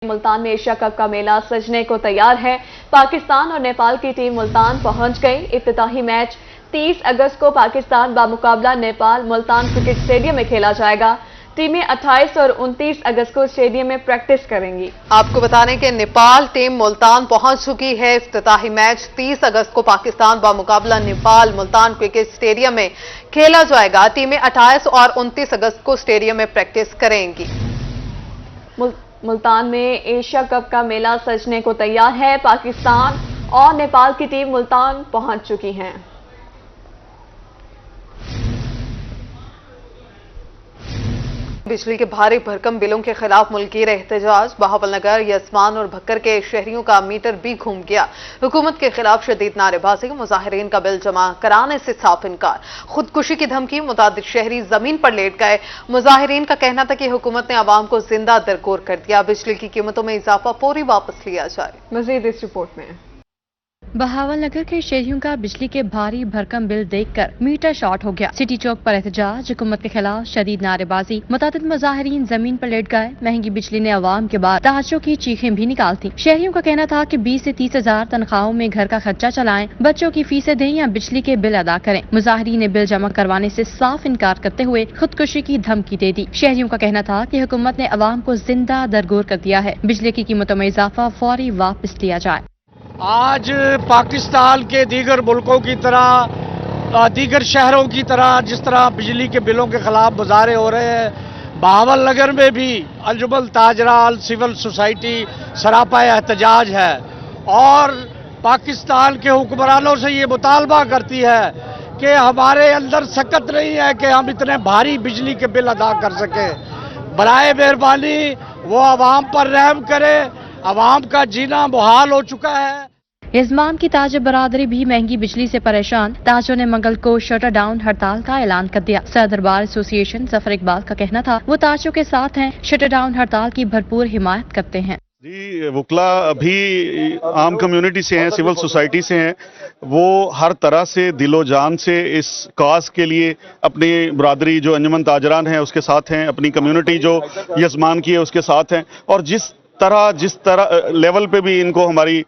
मुल्तान में Asia cup का मेला सजने को तैयार है। पाकिस्तान और नेपाल की टीम मुल्तान पहुंच गई। इफ्तिताही मैच 30 अगस्त को पाकिस्तान बामुकाबला नेपाल मुल्तान क्रिकेट स्टेडियम में खेला जाएगा। टीमें 28 और 29 अगस्त को स्टेडियम में प्रैक्टिस करेंगी। आपको बता दें कि नेपाल टीम मुल्तान पहुंच चुकी है। इफ्तिताही मैच 30 अगस्त को पाकिस्तान बामुकाबला नेपाल मुल्तान क्रिकेट स्टेडियम में खेला जाएगा। टीमें 28 और 29 अगस्त को स्टेडियम में प्रैक्टिस करेंगी। मुल्तान में एशिया कप का मेला सजने को तैयार है। पाकिस्तान और नेपाल की टीम मुल्तान पहुंच चुकी हैं। बिजली के भारी भरकम बिलों के खिलाफ मुल्कीर एहतजाज। बहावलनगर, यजमान और भक्कर के शहरियों का मीटर भी घूम गया। हुकूमत के खिलाफ शदीद नारेबाजी। मुजाहिरीन का बिल जमा कराने से साफ इनकार। खुदकुशी की धमकी। मुतादिद शहरी जमीन पर लेट गए। मुजाहिरीन का कहना था कि हुकूमत ने आवाम को जिंदा दरगोर कर दिया। बिजली की कीमतों में इजाफा फौरी वापस लिया जाए। मजीद इस रिपोर्ट में। बहावलनगर के शहरियों का बिजली के भारी भरकम बिल देखकर मीटर शॉर्ट हो गया। सिटी चौक पर एहतजाज। हुकूमत के खिलाफ शदीद नारेबाजी। मुतादिद मुजाहिरीन जमीन पर लेट गए। महंगी बिजली ने आवाम के बाद तहज्जुद की चीखें भी निकालती। शहरियों का कहना था कि 20 से 30 हजार तनख्वाहों में घर का खर्चा चलाएं, बच्चों की फीसें दें या बिजली के बिल अदा करें। मुजाहिरीन ने बिल जमा करवाने से साफ इनकार करते हुए खुदकुशी की धमकी दे दी। शहरियों का कहना था कि हुकूमत ने आवाम को जिंदा दरगोर कर दिया है। बिजली की कीमतों में इजाफा फौरी वापस लिया जाए। आज पाकिस्तान के दीगर मुल्कों की तरह, दीगर शहरों की तरह जिस तरह बिजली के बिलों के खिलाफ मुजाहरे हो रहे हैं, बहावलनगर में भी अंजुमन ताजरा सिविल सोसाइटी सरापा एहतजाज है और पाकिस्तान के हुक्मरानों से ये मुतालबा करती है कि हमारे अंदर सकत नहीं है कि हम इतने भारी बिजली के बिल अदा कर सकें। बराए मेहरबानी वो आवाम पर रहम करे। आवाम का जीना मुहाल हो चुका है। यजमान की ताज बरादरी भी महंगी बिजली से परेशान। ताजों ने मंगल को शटर डाउन हड़ताल का ऐलान कर दिया। सदर बार एसोसिएशन जफर इकबाल का कहना था वो ताजों के साथ हैं, शटर डाउन हड़ताल की भरपूर हिमायत करते हैं। जी, वकला भी आम कम्युनिटी से हैं, सिविल सोसाइटी से हैं। वो हर तरह से दिलो जान से इस काज के लिए अपनी बरादरी जो अंजुमन ताजरान है उसके साथ हैं, अपनी कम्युनिटी जो यजमान की है उसके साथ हैं और जिस तरह लेवल पे भी इनको हमारी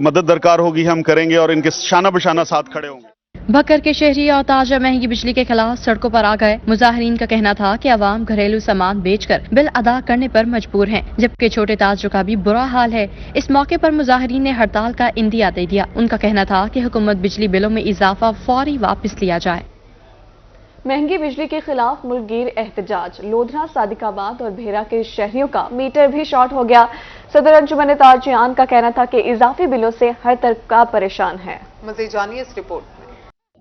मदद दरकार होगी हम करेंगे और इनके शाना बशाना साथ खड़े होंगे। भक्कर के शहरी और ताजा महंगी बिजली के खिलाफ सड़कों पर आ गए। मुजाहिरीन का कहना था कि आवाम घरेलू सामान बेचकर बिल अदा करने पर मजबूर हैं, जबकि छोटे ताजों का भी बुरा हाल है। इस मौके पर मुजाहिरीन ने हड़ताल का इंदिया दे दिया। उनका कहना था कि हुकूमत बिजली बिलों में इजाफा फौरी वापस लिया जाए। महंगी बिजली के खिलाफ मुल्कगीर एहतजाज। लोधरा, सादिकाबाद और भेरा के शहरियों का मीटर भी शॉर्ट हो गया। सदर अंजुमन ताजियान का कहना था कि इजाफी बिलों से हर तबका परेशान है। मज़ीद जानिए इस रिपोर्ट में।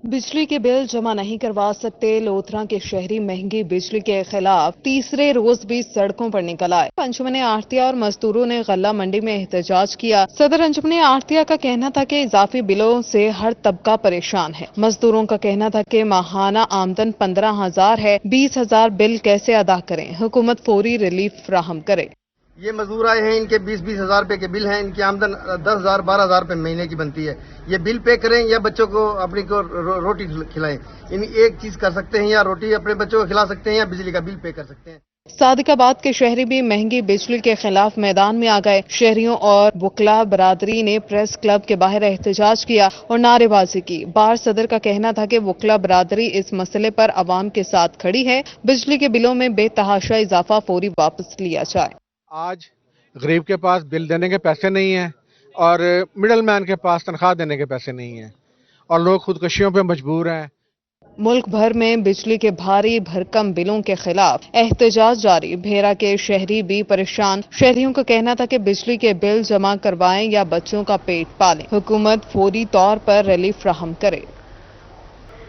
बिजली के बिल जमा नहीं करवा सकते। लोधरा के शहरी महंगी बिजली के खिलाफ तीसरे रोज भी सड़कों पर निकल आए। अंजुमन आड़तिया और मजदूरों ने गल्ला मंडी में एहतजाज किया। सदर अंजुमन आड़तिया का कहना था कि इजाफी बिलों से हर तबका परेशान है। मजदूरों का कहना था कि माहाना आमदन 15,000 है, 20,000 बिल कैसे अदा करें। हुकूमत फौरी रिलीफ फराहम करे। ये मजदूर आए हैं, इनके 20-20 हजार रुपए के बिल हैं। इनकी आमदन 10,000 12,000 रुपए महीने की बनती है। ये बिल पे करें या बच्चों को अपनी को रोटी खिलाएं। इन एक चीज कर सकते हैं, या रोटी अपने बच्चों को खिला सकते हैं या बिजली का बिल पे कर सकते हैं। सादिकाबाद के शहरी भी महंगी बिजली के खिलाफ मैदान में आ गए। शहरियों और वकला बरादरी ने प्रेस क्लब के बाहर एहतजाज किया और नारेबाजी की। बार सदर का कहना था कि वकला बरादरी इस मसले पर आवाम के साथ खड़ी है। बिजली के बिलों में बेतहाशा इजाफा फौरी वापस लिया जाए। आज गरीब के पास बिल देने के पैसे नहीं हैं और मिडल मैन के पास तनख्वाह देने के पैसे नहीं हैं और लोग खुदकुशियों पे मजबूर हैं। मुल्क भर में बिजली के भारी भरकम बिलों के खिलाफ एहतजाज जारी। भेरा के शहरी भी परेशान। शहरियों का कहना था कि बिजली के बिल जमा करवाएं या बच्चों का पेट पालें। हुकूमत फौरी तौर पर रिलीफ फराहम करे।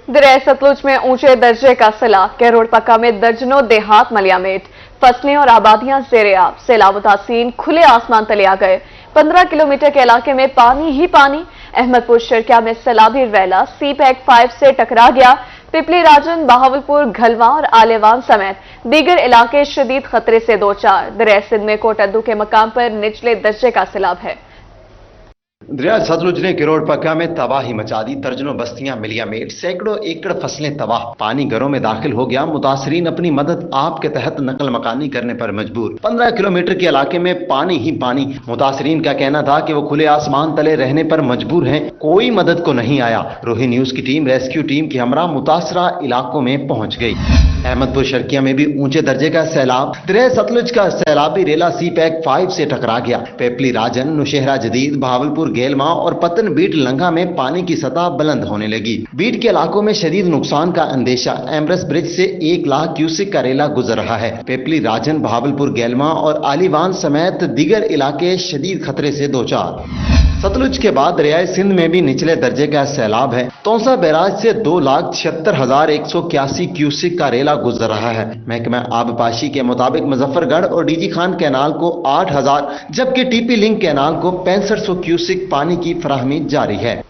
दरिया सतलुज में ऊंचे दर्जे का सैलाब। कैरोड़ पक्का में दर्जनों देहात मलियामेट। फसलें और आबादियां ज़ेर-ए-आब। सैलाब मुतासिरीन खुले आसमान तले आ गए। 15 किलोमीटर के इलाके में पानी ही पानी। अहमदपुर शर्किया में सैलाबी रैला सी-पैक 5 से टकरा गया। पिपली राजन, बहावलपुर, घलवा और आलेवान समेत दीगर इलाके शदीद खतरे से दो चार। दरिया सिंध में कोटद्दू के मकाम पर निचले दर्जे का सैलाब है। दरिया सतलुज ने किरोड़ पक्का में तबाही मचा दी। दर्जनों बस्तियां मिलिया मेट, सैकड़ों एकड़ फसलें तबाह। पानी घरों में दाखिल हो गया। मुतासरीन अपनी मदद आप के तहत नकल मकानी करने पर मजबूर। 15 किलोमीटर के इलाके में पानी ही पानी। मुतासरीन का कहना था कि वो खुले आसमान तले रहने पर मजबूर हैं। कोई मदद को नहीं आया। रोही न्यूज की टीम रेस्क्यू टीम के हमरा मुतासरा इलाकों में पहुंच गई। अहमदपुर शर्किया में भी ऊंचे दर्जे का सैलाब। दरिया सतलुज का सैलाबी रेला सी पैक 5 से टकरा गया। पेपली राजन, नौशहरा जदीद, बहावलपुर गेलमा और पतन बीट लंघा में पानी की सतह बुलंद होने लगी। बीट के इलाकों में शदीद नुकसान का अंदेशा। एम्ब्रेस ब्रिज से 1 लाख क्यूसिक का रेला गुजर रहा है। पेपली राजन, बहावलपुर गेलमा और आलीवान समेत दीगर इलाके शदीद खतरे से दो चार। सतलुज के बाद दरियाए सिंध में भी निचले दर्जे का सैलाब है। तौसा बैराज से 2,76,181 क्यूसिक का रेला गुजर रहा है। महकमा आबपाशी के मुताबिक मुजफ्फरगढ़ और डीजी खान कैनाल को 8,000 जबकि टीपी लिंक कैनाल को 6500 क्यूसिक पानी की फराहमी जारी है।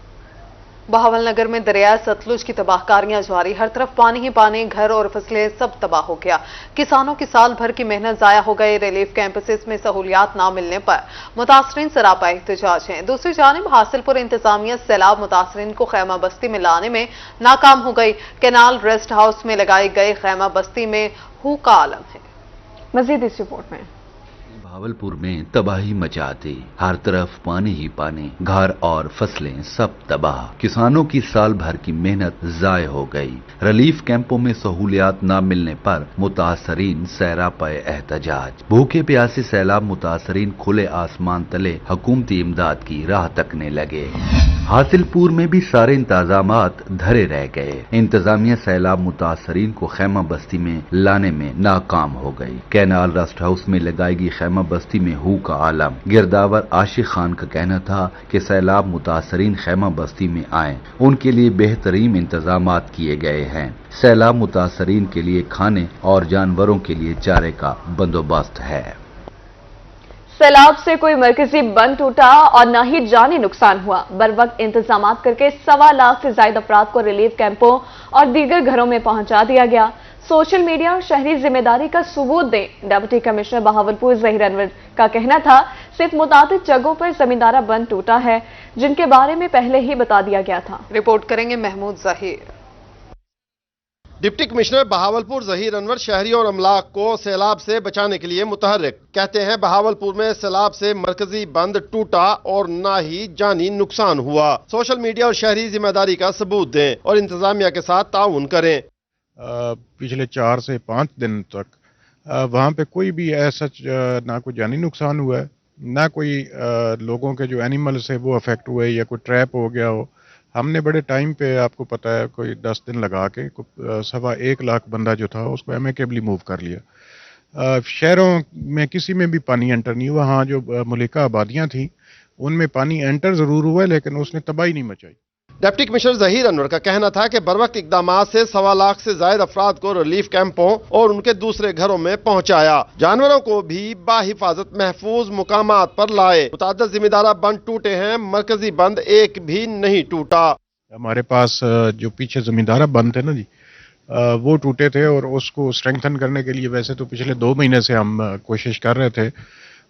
बहावलनगर में दरिया सतलुज की तबाहकारियां जारी। हर तरफ पानी ही पानी, घर और फसलें सब तबाह हो गया। किसानों की साल भर की मेहनत जाया हो गई। रिलीफ कैंपसेस में सहूलियात ना मिलने पर मुतासरीन सरापा एहतजाज हैं। दूसरी जानिब हासिलपुर इंतजामिया सैलाब मुतासरीन को खैमा बस्ती में लाने में नाकाम हो गई। कैनाल रेस्ट हाउस में लगाई गई खैमा बस्ती में हू का आलम है। मजीद इस रिपोर्ट में। बहावलपुर में तबाही मचा दी। हर तरफ पानी ही पानी, घर और फसलें सब तबाह। किसानों की साल भर की मेहनत जाय हो गई। रिलीफ कैंपों में सहूलियात न मिलने पर मुतासरीन सैरापा एहतजाज। भूखे प्यासे सैलाब मुतासरीन खुले आसमान तले हुकूमती इमदाद की राह तकने लगे। हासिलपुर में भी सारे इंतजामात धरे रह गए। इंतजामिया सैलाब मुतासरीन को खैमा बस्ती में लाने में नाकाम हो गई। कैनाल रेस्ट हाउस में लगाई गई खैमा बस्ती में हू का आलम। गिरदावर आशिक खान का कहना था कि सैलाब मुतासरीन खैमा बस्ती में आए, उनके लिए बेहतरीन इंतजामात किए गए हैं। सैलाब मुतासरीन के लिए खाने और जानवरों के लिए चारे का बंदोबस्त है। सैलाब से कोई मरकजी बंद टूटा और न ही जानी नुकसान हुआ। बर वक्त इंतजाम करके 1.25 लाख से ज्यादा अफराद को रिलीफ कैंपों और दीगर घरों में पहुंचा दिया गया। सोशल मीडिया और शहरी जिम्मेदारी का सबूत दें। डिप्टी कमिश्नर बहावलपुर जहीर अनवर का कहना था सिर्फ मुताबिक जगहों पर जमींदारा बंद टूटा है, जिनके बारे में पहले ही बता दिया गया था। रिपोर्ट करेंगे महमूद जहीर। डिप्टी कमिश्नर बहावलपुर जहीर अनवर शहरियों और अमलाक को सैलाब से बचाने के लिए मुतहर्रिक। कहते हैं बहावलपुर में सैलाब से मरकजी बंद टूटा और ना ही जानी नुकसान हुआ। सोशल मीडिया और शहरी जिम्मेदारी का सबूत दें और इंतजामिया के साथ ताउन करें। पिछले 4 से 5 दिन तक वहाँ पे कोई भी ऐसा ना कोई जानी नुकसान हुआ है, ना कोई लोगों के जो एनिमल्स है वो अफेक्ट हुए या कोई ट्रैप हो गया हो। हमने बड़े टाइम पे, आपको पता है, कोई 10 दिन लगा के 1.25 लाख बंदा जो था उसको एमिकेबली मूव कर लिया। शहरों में किसी में भी पानी एंटर नहीं हुआ। हाँ, जो मुलिका आबादियाँ थी उनमें पानी एंटर ज़रूर हुआ, लेकिन उसने तबाही नहीं मचाई। डिप्टी कमिश्नर जहीर अनवर का कहना था कि बरवक्त इकदामात से 1.25 लाख से ज्यादा अफराद को रिलीफ कैंपों और उनके दूसरे घरों में पहुंचाया। जानवरों को भी बाहिफाजत महफूज मुकामात पर लाए। मुताद्दिद जिम्मेदारा बंद टूटे हैं, मरकजी बंद एक भी नहीं टूटा। हमारे पास जो पीछे जमींदारा बंद थे ना जी, वो टूटे थे और उसको स्ट्रेंथन करने के लिए वैसे तो पिछले 2 महीने से हम कोशिश कर रहे थे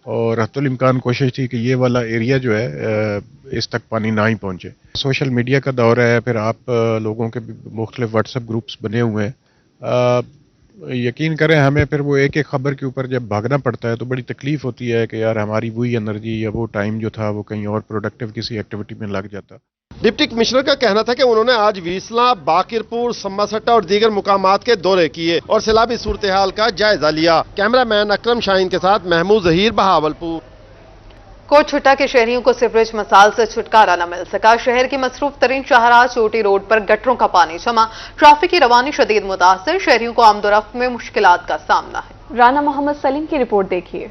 और हत्तुल इम्कान कोशिश थी कि ये वाला एरिया जो है इस तक पानी ना ही पहुंचे। सोशल मीडिया का दौर है, फिर आप लोगों के मुख्तलिफ व्हाट्सएप ग्रुप्स बने हुए हैं। यकीन करें, हमें फिर वो एक एक खबर के ऊपर जब भागना पड़ता है तो बड़ी तकलीफ होती है कि यार हमारी वही एनर्जी या वो टाइम जो था वो कहीं और प्रोडक्टिव किसी एक्टिविटी में लग जाता। डिप्टी कमिश्नर का कहना था कि उन्होंने आज वीसला, बाकिरपुर, सम्मासट्टा और दीगर मुकामात के दौरे किए और सैलाबी सूरत हाल का जायजा लिया। कैमरामैन अकरम शाहीन के साथ महमूद जहीर, बहावलपुर। कोटछुट्टा के शहरियों को सीवरेज मसाइल से छुटकारा न मिल सका। शहर की मसरूफ तरीन शाहराह चोटी रोड पर गटरों का पानी जमा। ट्रैफिक की रवानी शदीद मुतासिर। शहरियों को आमदोरफ्त में मुश्किलात का सामना है। राना मोहम्मद सलीम की रिपोर्ट देखिए।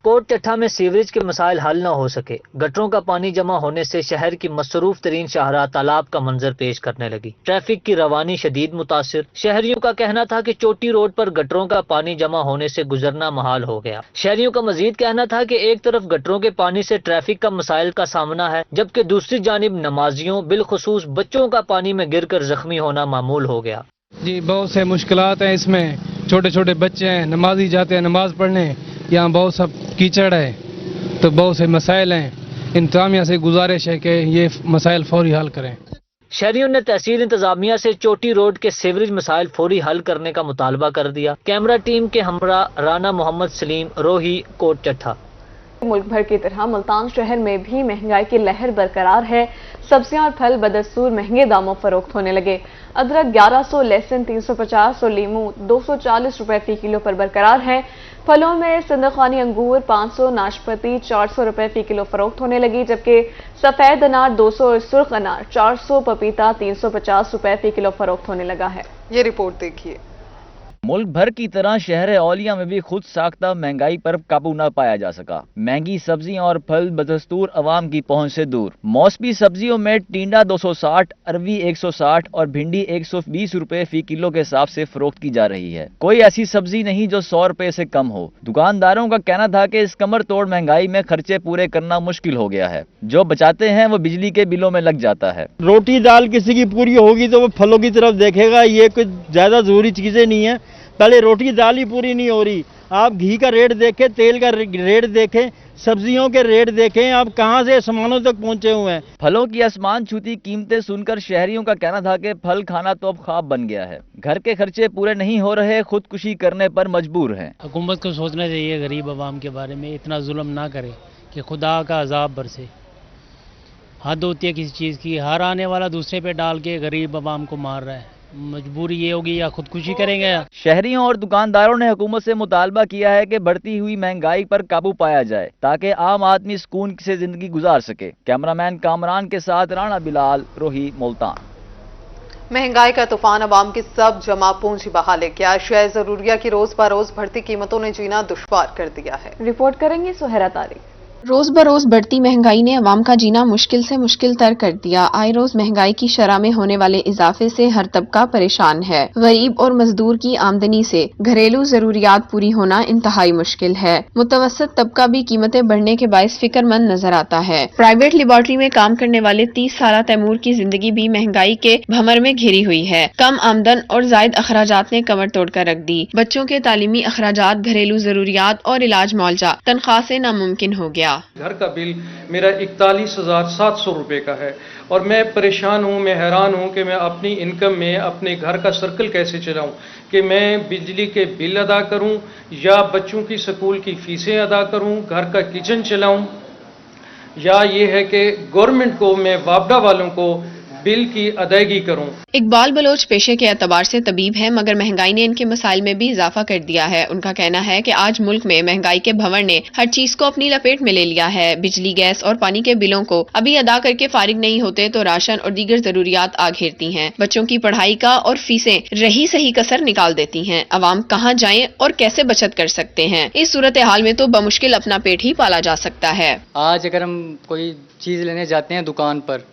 कोट चट्ठा में सीवरेज के मसाइल हल न हो सके। गटरों का पानी जमा होने से शहर की मसरूफ तरीन शाहराह तालाब का मंजर पेश करने लगी। ट्रैफिक की रवानी शदीद मुतासिर। शहरियों का कहना था कि चोटी रोड पर गटरों का पानी जमा होने से गुजरना महाल हो गया। शहरियों का मजीद कहना था कि एक तरफ गटरों के पानी से ट्रैफिक का मसाइल का सामना है, जबकि दूसरी जानिब नमाजियों, बिलखुसूस बच्चों का पानी में गिर कर जख्मी होना मामूल हो गया। जी, बहुत से मुश्किलात हैं इसमें। छोटे छोटे बच्चे हैं, नमाजी जाते हैं नमाज पढ़ने, यहाँ बहुत सब कीचड़ है, तो बहुत से मसाइल हैं। इंतजामिया से गुजारिश है कि ये मसाइल फौरी हल करें। शहरियों ने तहसील इंतजामिया से चोटी रोड के सीवरेज मसाइल फौरी हल करने का मुतालबा कर दिया। कैमरा टीम के हमरा राना मोहम्मद सलीम, रोही, कोट चट्ठा। मुल्क भर की तरह मुल्तान शहर में भी महंगाई की लहर बरकरार है। सब्जियां और फल बदस्तूर महंगे दामों फरोख्त होने लगे। अदरक 1100, लहसुन 350 और लीमू 240 रुपए फी किलो पर बरकरार है। फलों में सिंदखानी अंगूर 500, नाशपाती 400 रुपए फी किलो फरोख्त होने लगी, जबकि सफेद अनार 200 और सुर्ख अनार 400, पपीता 350 रुपए फी किलो फरोख्त होने लगा है। ये रिपोर्ट देखिए। मुल्क भर की तरह शहर औलिया में भी खुद साख्ता महंगाई पर काबू न पाया जा सका। महंगी सब्जियां और फल बदस्तूर अवाम की पहुंच से दूर। मौसमी सब्जियों में टिंडा 260, अरवी 160 और भिंडी 120 रुपए फी किलो के हिसाब से फरोख्त की जा रही है। कोई ऐसी सब्जी नहीं जो 100 रुपए से कम हो। दुकानदारों का कहना था कि इस कमर तोड़ महंगाई में खर्चे पूरे करना मुश्किल हो गया है। जो बचाते हैं वो बिजली के बिलों में लग जाता है। रोटी दाल किसी की पूरी होगी तो वो फलों की तरफ देखेगा। ये कुछ ज्यादा जरूरी चीजें नहीं है। पहले रोटी दाल ही पूरी नहीं हो रही। आप घी का रेट देखें, तेल का रेट देखें, सब्जियों के रेट देखें, आप कहां से सामानों तक पहुंचे हुए हैं। फलों की आसमान छूती कीमतें सुनकर शहरियों का कहना था कि फल खाना तो अब ख्वाब बन गया है। घर के खर्चे पूरे नहीं हो रहे, खुदकुशी करने पर मजबूर हैं। हुकूमत को सोचना चाहिए गरीब आवाम के बारे में, इतना जुल्म ना करे कि खुदा का अजाब बरसे। हद होती है किसी चीज़ की, हर आने वाला दूसरे पे डाल के गरीब आवाम को मार रहा है। मजबूरी ये होगी या खुदकुशी करेंगे। शहरियों और दुकानदारों ने हुकूमत से मुतालबा किया है कि बढ़ती हुई महंगाई पर काबू पाया जाए ताकि आम आदमी सुकून से जिंदगी गुजार सके। कैमरामैन कामरान के साथ राणा बिलाल, रोही, मुल्तान। महंगाई का तूफान अवाम की सब जमा पूंजी बहा ले गया। अशिया जरूरिया की रोज बरोज बढ़ती कीमतों ने जीना दुश्वार कर दिया है। रिपोर्ट करेंगे सुहरा तारिक। रोज बरोज बढ़ती महंगाई ने अवाम का जीना मुश्किल से मुश्किल तर कर दिया। आए रोज महंगाई की शरह में होने वाले इजाफे से हर तबका परेशान है। गरीब और मजदूर की आमदनी से घरेलू जरूरियात पूरी होना इंतहाई मुश्किल है। मुतवसत तबका भी कीमतें बढ़ने के बायस फिक्रमंद नजर आता है। प्राइवेट लेबॉर्ट्री में काम करने वाले 30 साला तैमूर की जिंदगी भी महंगाई के भंवर में घिरी हुई है। कम आमदन और जायद अखराजात ने कमर तोड़ कर रख दी। बच्चों के तालीमी अखराजात, घरेलू जरूरियात और इलाज मुआवजा तनख्वाह से नामुमकिन हो गया। घर का बिल मेरा 41,700 रुपए का है और मैं परेशान हूँ, मैं हैरान हूँ कि मैं अपनी इनकम में अपने घर का सर्कल कैसे चलाऊँ, कि मैं बिजली के बिल अदा करूँ या बच्चों की स्कूल की फीसें अदा करूँ, घर का किचन चलाऊँ, या ये है कि गवर्नमेंट को मैं वापडा वालों को बिल की अदायगी करूं। इकबाल बलोच पेशे के एतबार से तबीब है, मगर महंगाई ने इनके मसाइल में भी इजाफा कर दिया है। उनका कहना है कि आज मुल्क में महंगाई के भंवर ने हर चीज को अपनी लपेट में ले लिया है। बिजली, गैस और पानी के बिलों को अभी अदा करके फारिग नहीं होते तो राशन और दीगर जरूरियात आ घेरती हैं। बच्चों की पढ़ाई का और फीसें रही सही कसर निकाल देती हैं। अवाम कहाँ जाएं और कैसे बचत कर सकते हैं? इस सूरत हाल में तो बमुश्किल अपना पेट ही पाला जा सकता है। आज अगर हम कोई चीज लेने जाते हैं दुकान पर,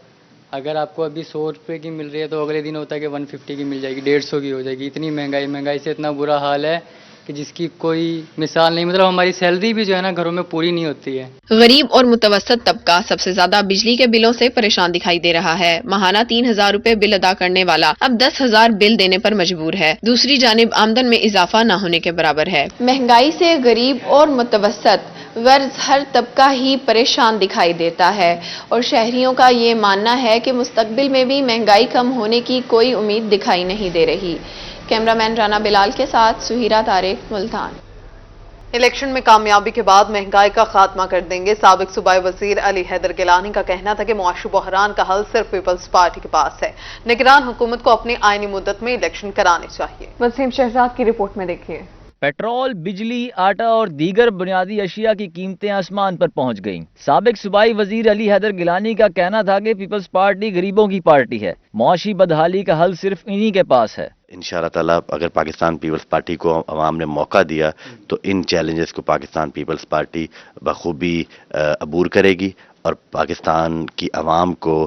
अगर आपको अभी 100 रुपये की मिल रही है तो अगले दिन होता है कि 150 की मिल जाएगी, 150 की हो जाएगी। इतनी महंगाई से इतना बुरा हाल है कि जिसकी कोई मिसाल नहीं। मतलब हमारी सैलरी भी जो है ना घरों में पूरी नहीं होती है। गरीब और मुतवसत तबका सबसे ज्यादा बिजली के बिलों से परेशान दिखाई दे रहा है। माहाना 3000 रुपए बिल अदा करने वाला अब 10,000 बिल देने पर मजबूर है। दूसरी जानिब आमदन में इजाफा न होने के बराबर है। महंगाई से गरीब और मुतवसत गर्ज हर तबका ही परेशान दिखाई देता है और शहरियों का ये मानना है कि मुस्तकबिल में भी महंगाई कम होने की कोई उम्मीद दिखाई नहीं दे रही। कैमरामैन राना बिलाल के साथ सुहिरा तारिक, मुल्तान। इलेक्शन में कामयाबी के बाद महंगाई का खात्मा कर देंगे। साबिक सूबाई वजीर अली हैदर गिलानी का कहना था कि मुआशी बहरान का हल सिर्फ पीपल्स पार्टी के पास है। निगरान हुकूमत को अपनी आईनी मुद्दत में इलेक्शन कराने चाहिए। वसीम शहजाद की रिपोर्ट में देखिए। पेट्रोल, बिजली, आटा और दीगर बुनियादी अशिया की कीमतें आसमान पर पहुंच गईं। साबिक सूबाई वजीर अली हैदर गिलानी का कहना था कि पीपल्स पार्टी गरीबों की पार्टी है। मुआशी बदहाली का हल सिर्फ इन्हीं के पास है। इंशाअल्लाह ताला अगर पाकिस्तान पीपल्स पार्टी को अवाम ने मौका दिया तो इन चैलेंजेस को पाकिस्तान पीपल्स पार्टी बखूबी अबूर करेगी और पाकिस्तान की अवाम को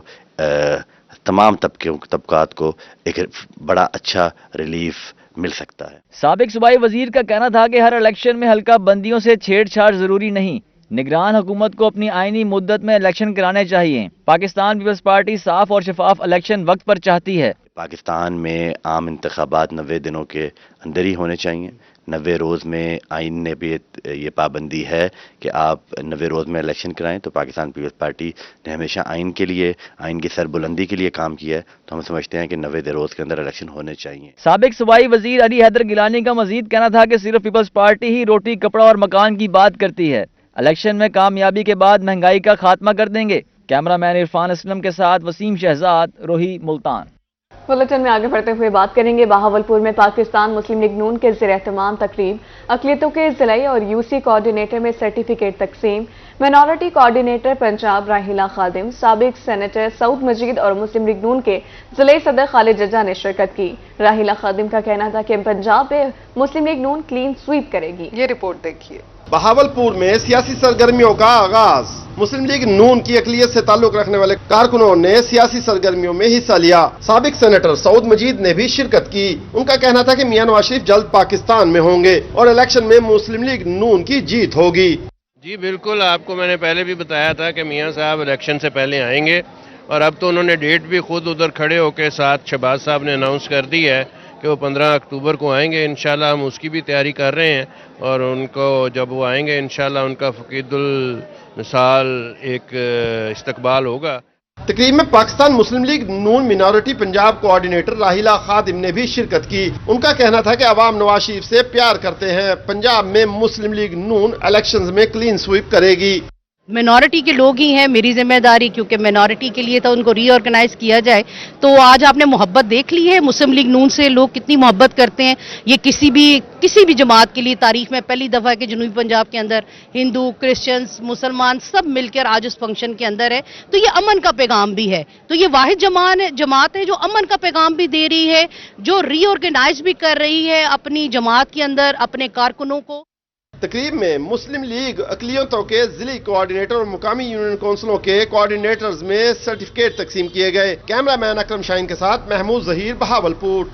तमाम तबकात को एक बड़ा अच्छा रिलीफ मिल सकता है। साबिक सूबाई वजीर का कहना था कि हर इलेक्शन में हल्का बंदियों से छेड़छाड़ जरूरी नहीं। निगरान हुकूमत को अपनी आईनी मुद्दत में इलेक्शन कराने चाहिए। पाकिस्तान पीपल्स पार्टी साफ और शफाफ इलेक्शन वक्त पर चाहती है। पाकिस्तान में आम इंतखाबात 90 दिनों के अंदर ही होने चाहिए। 90 روز میں آئین نے بھی یہ پابندی ہے کہ آپ 90 روز میں الیکشن کرائیں، تو پاکستان پیپلز پارٹی نے ہمیشہ آئین کے لیے، آئین کی سربلندی کے لیے کام کیا ہے، تو ہم سمجھتے ہیں کہ 90 روز کے اندر الیکشن ہونے چاہیے۔ سابق صوبائی وزیر علی حیدر گیلانی کا مزید کہنا تھا کہ صرف پیپلز پارٹی ہی روٹی، کپڑا اور مکان کی بات کرتی ہے، الیکشن میں کامیابی کے بعد مہنگائی کا خاتمہ کر دیں گے۔ کیمرہ مین عرفان اسلم کے ساتھ وسیم شہزاد، روہی، ملتان۔ بلٹن میں آگے بڑھتے ہوئے بات کریں گے بہاولپور میں پاکستان مسلم لیگ نون کے زیر اہتمام تقریب، اقلیتوں کے ضلعی اور یوسی کوارڈینیٹر میں سرٹیفکیٹ تقسیم، مائنورٹی کوارڈینیٹر پنجاب راہیلہ خادم، سابق سینیٹر سعود مجید اور مسلم لیگ نون کے ضلعی صدر خالد ججا نے شرکت کی۔ راہیلہ خادم کا کہنا تھا کہ پنجاب میں مسلم لیگ نون کلین سویپ کرے گی۔ یہ رپورٹ دیکھیے۔ بہاولپور میں سیاسی سرگرمیوں کا آغاز، مسلم لیگ نون کی اقلیت سے تعلق رکھنے والے کارکنوں نے سیاسی سرگرمیوں میں حصہ لیا۔ سابق سینیٹر سعود مجید نے بھی شرکت کی۔ ان کا کہنا تھا کہ میاں نواز شریف جلد پاکستان میں ہوں گے اور الیکشن میں مسلم لیگ نون کی جیت ہوگی۔ جی بالکل، آپ کو میں نے پہلے بھی بتایا تھا کہ میاں صاحب الیکشن سے پہلے آئیں گے، اور اب تو انہوں نے ڈیٹ بھی خود ادھر کھڑے ہو کے ساتھ شہباز صاحب نے اناؤنس کر دی ہے کہ وہ 15 اکتوبر کو آئیں گے۔ انشاءاللہ ہم اس کی بھی تیاری کر رہے ہیں، اور ان کو جب وہ آئیں گے انشاءاللہ ان کا فقید المثال ایک استقبال ہوگا۔ تقریب میں پاکستان مسلم لیگ نون مینارٹی پنجاب کوارڈینیٹر راہیلہ خادم نے بھی شرکت کی۔ ان کا کہنا تھا کہ عوام نواز شریف سے پیار کرتے ہیں، پنجاب میں مسلم لیگ نون الیکشنز میں کلین سویپ کرے گی۔ مینورٹی کے لوگ ہی ہیں، میری ذمہ داری، کیونکہ مینورٹی کے لیے تو ان کو ری آرگنائز کیا جائے۔ تو آج آپ نے محبت دیکھ لی ہے مسلم لیگ نون سے، لوگ کتنی محبت کرتے ہیں۔ یہ کسی بھی جماعت کے لیے تاریخ میں پہلی دفعہ ہے کہ جنوبی پنجاب کے اندر ہندو، کرسچنز، مسلمان سب مل کر آج اس فنکشن کے اندر ہے۔ تو یہ امن کا پیغام بھی ہے، تو یہ واحد جماعت ہے جو امن کا پیغام بھی دے رہی ہے، جو ری آرگنائز بھی کر رہی ہے اپنی جماعت کے اندر اپنے کارکنوں کو۔ تقریب میں مسلم لیگ اقلیتوں کے ضلعی کوارڈینیٹر اور مقامی یونین کونسلوں کے کوارڈینیٹرز میں سرٹیفکیٹ تقسیم کیے گئے۔ کیمرہ مین اکرم شاہین کے ساتھ محمود ظہیر، بہاولپور۔